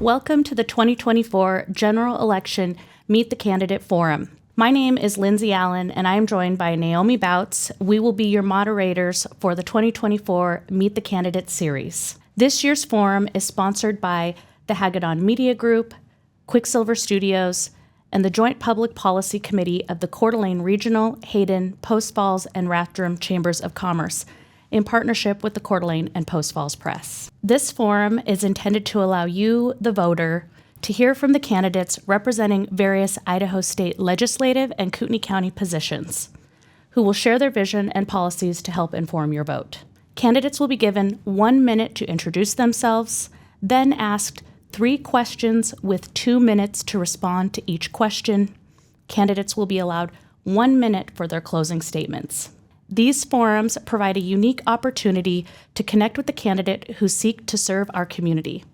Welcome to the 2024 General Election Meet the Candidate Forum. My name is Lindsay Allen, and I am joined by Naomi Boutz. We will be your moderators for the 2024 Meet the Candidate series. This year's forum is sponsored by the Hagedon Media Group, Quicksilver Studios, and the Joint Public Policy Committee of the Coeur d'Alene Regional, Hayden, Post Falls, and Rathdrum Chambers of Commerce, in partnership with the Coeur d'Alene and Post Falls Press. This forum is intended to allow you, the voter, to hear from the candidates representing various Idaho State legislative and Kootenai County positions, who will share their vision and policies to help inform your vote. Candidates will be given 1 minute to introduce themselves, then asked 3 questions with 2 minutes to respond to each question. Candidates will be allowed 1 minute for their closing statements. These forums provide a unique opportunity to connect with the candidate who seek to serve our community.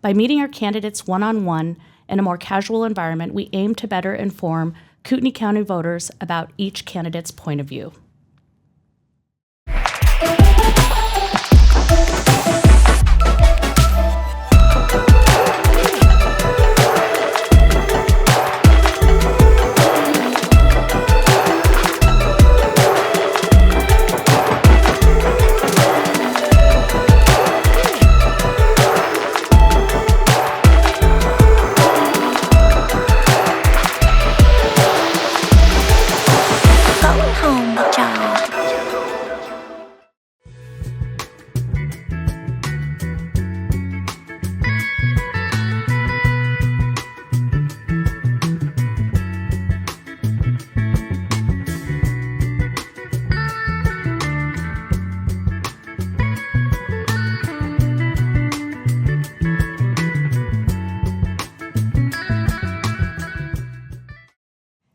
By meeting our candidates one-on-one in a more casual environment, we aim to better inform Kootenai County voters about each candidate's point of view.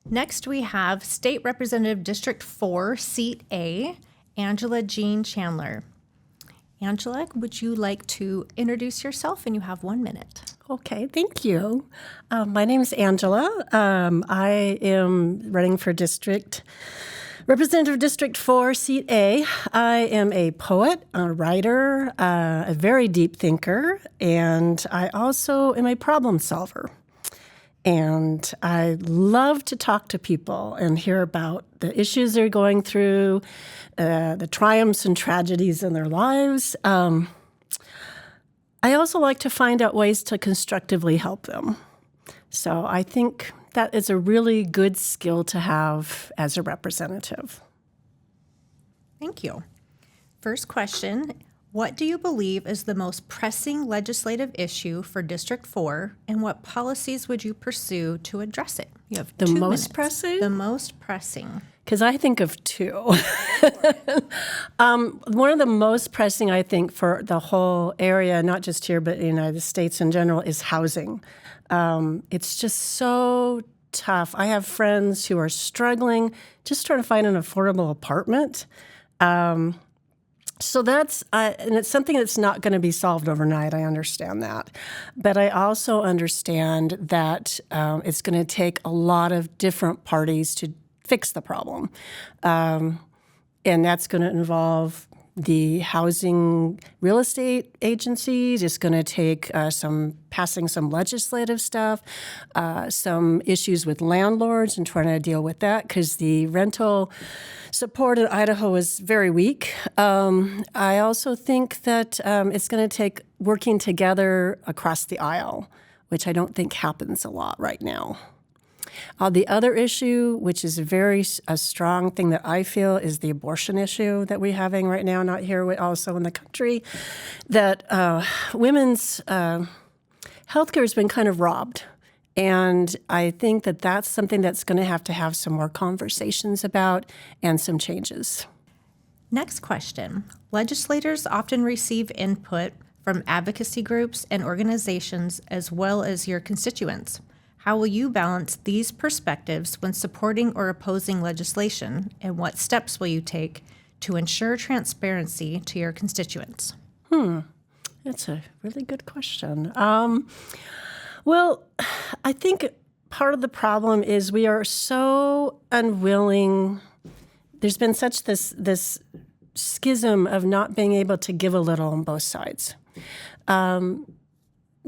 Next, we have State Representative District 4, Seat A, Angela Jean Chandler. Angela, would you like to introduce yourself? And you have 1 minute. Okay, thank you. My name is Angela. I am running for Representative District 4, Seat A. I am a poet, a writer, a very deep thinker, and I also am a problem solver. And I love to talk to people and hear about the issues they're going through, the triumphs and tragedies in their lives. I also like to find out ways to constructively help them. So I think that is a really good skill to have as a representative. Thank you. First question. What do you believe is the most pressing legislative issue for District 4, and what policies would you pursue to address it? You have 2 minutes. The most pressing? The most pressing. Because I think of 2. One of the most pressing, I think, for the whole area, not just here, but in the United States in general, is housing. It's just so tough. I have friends who are struggling, just trying to find an affordable apartment. So that's, and it's something that's not going to be solved overnight. I understand that. But I also understand that it's going to take a lot of different parties to fix the problem. And that's going to involve the housing real estate agencies. It's going to take passing some legislative stuff, some issues with landlords and trying to deal with that because the rental support in Idaho is very weak. I also think that it's going to take working together across the aisle, which I don't think happens a lot right now. The other issue, which is a strong thing that I feel, is the abortion issue that we're having right now, not here, but also in the country, that women's health care has been kind of robbed. And I think that that's something that's going to have some more conversations about and some changes. Next question. Legislators often receive input from advocacy groups and organizations as well as your constituents. How will you balance these perspectives when supporting or opposing legislation, and what steps will you take to ensure transparency to your constituents? That's a really good question. Well, I think part of the problem is we are so unwilling. There's been such this schism of not being able to give a little on both sides.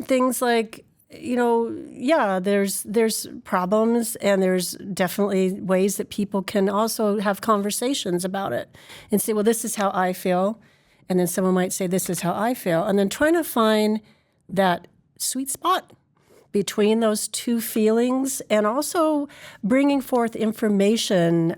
Things like yeah, there's problems, and there's definitely ways that people can also have conversations about it and say, well, this is how I feel. And then someone might say, this is how I feel. And then trying to find that sweet spot between those two feelings, and also bringing forth information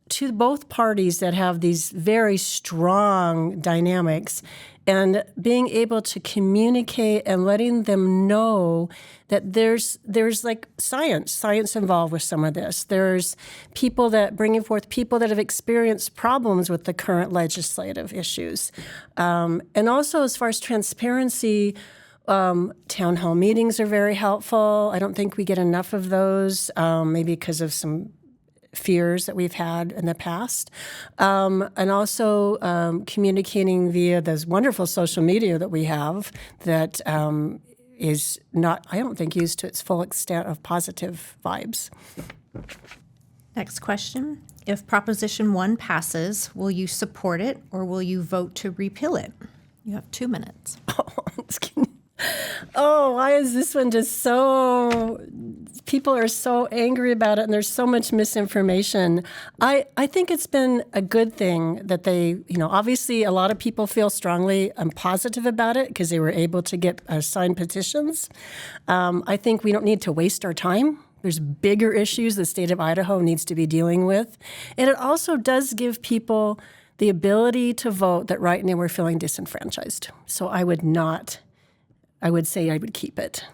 to both parties that have these very strong dynamics, and being able to communicate and letting them know that there's like science involved with some of this. There's people that bringing forth people that have experienced problems with the current legislative issues. And also, as far as transparency, town hall meetings are very helpful. I don't think we get enough of those, maybe because of some fears that we've had in the past. And also communicating via this wonderful social media that we have that is not, I don't think, used to its full extent of positive vibes. Next question. If Proposition 1 passes, will you support it or will you vote to repeal it? You have 2 minutes. Oh, why is this one just so... People are so angry about it, and there's so much misinformation. I think it's been a good thing that they, obviously a lot of people feel strongly and positive about it because they were able to get signed petitions. I think we don't need to waste our time. There's bigger issues the state of Idaho needs to be dealing with. And it also does give people the ability to vote that right now we're feeling disenfranchised. So I would say I would keep it.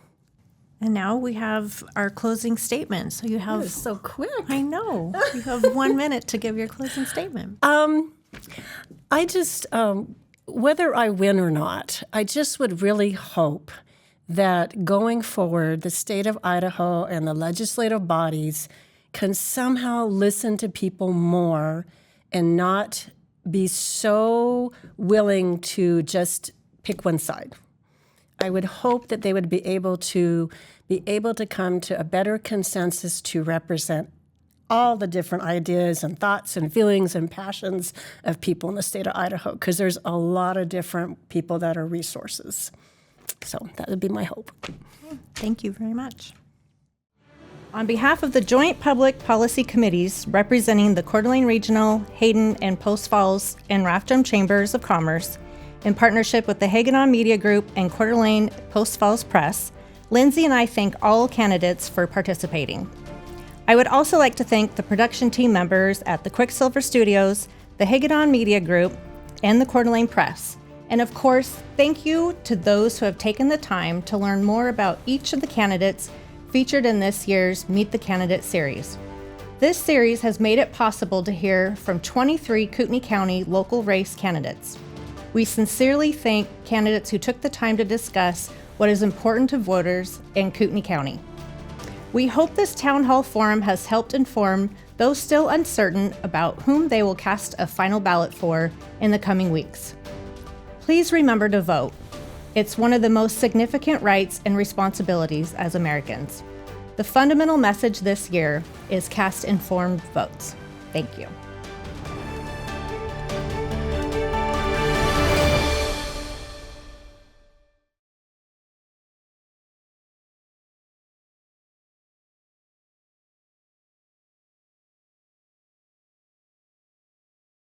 And now we have our closing statement. So you have... That is so quick. I know. You have 1 minute to give your closing statement. I just, whether I win or not, I just would really hope that going forward, the state of Idaho and the legislative bodies can somehow listen to people more and not be so willing to just pick one side. I would hope that they would be able to come to a better consensus to represent all the different ideas and thoughts and feelings and passions of people in the state of Idaho, because there's a lot of different people that are resources. So that would be my hope. Thank you very much. On behalf of the Joint Public Policy Committees representing the Coeur d'Alene Regional, Hayden, and Post Falls and Rathrum Chambers of Commerce, in partnership with the Hagenon Media Group and Coeur d'Alene Post Falls Press, Lindsay and I thank all candidates for participating. I would also like to thank the production team members at the Quicksilver Studios, the Hagenon Media Group, and the Coeur d'Alene Press. And of course, thank you to those who have taken the time to learn more about each of the candidates featured in this year's Meet the Candidate series. This series has made it possible to hear from 23 Kootenai County local race candidates. We sincerely thank candidates who took the time to discuss what is important to voters in Kootenai County. We hope this town hall forum has helped inform those still uncertain about whom they will cast a final ballot for in the coming weeks. Please remember to vote. It's one of the most significant rights and responsibilities as Americans. The fundamental message this year is cast informed votes. Thank you.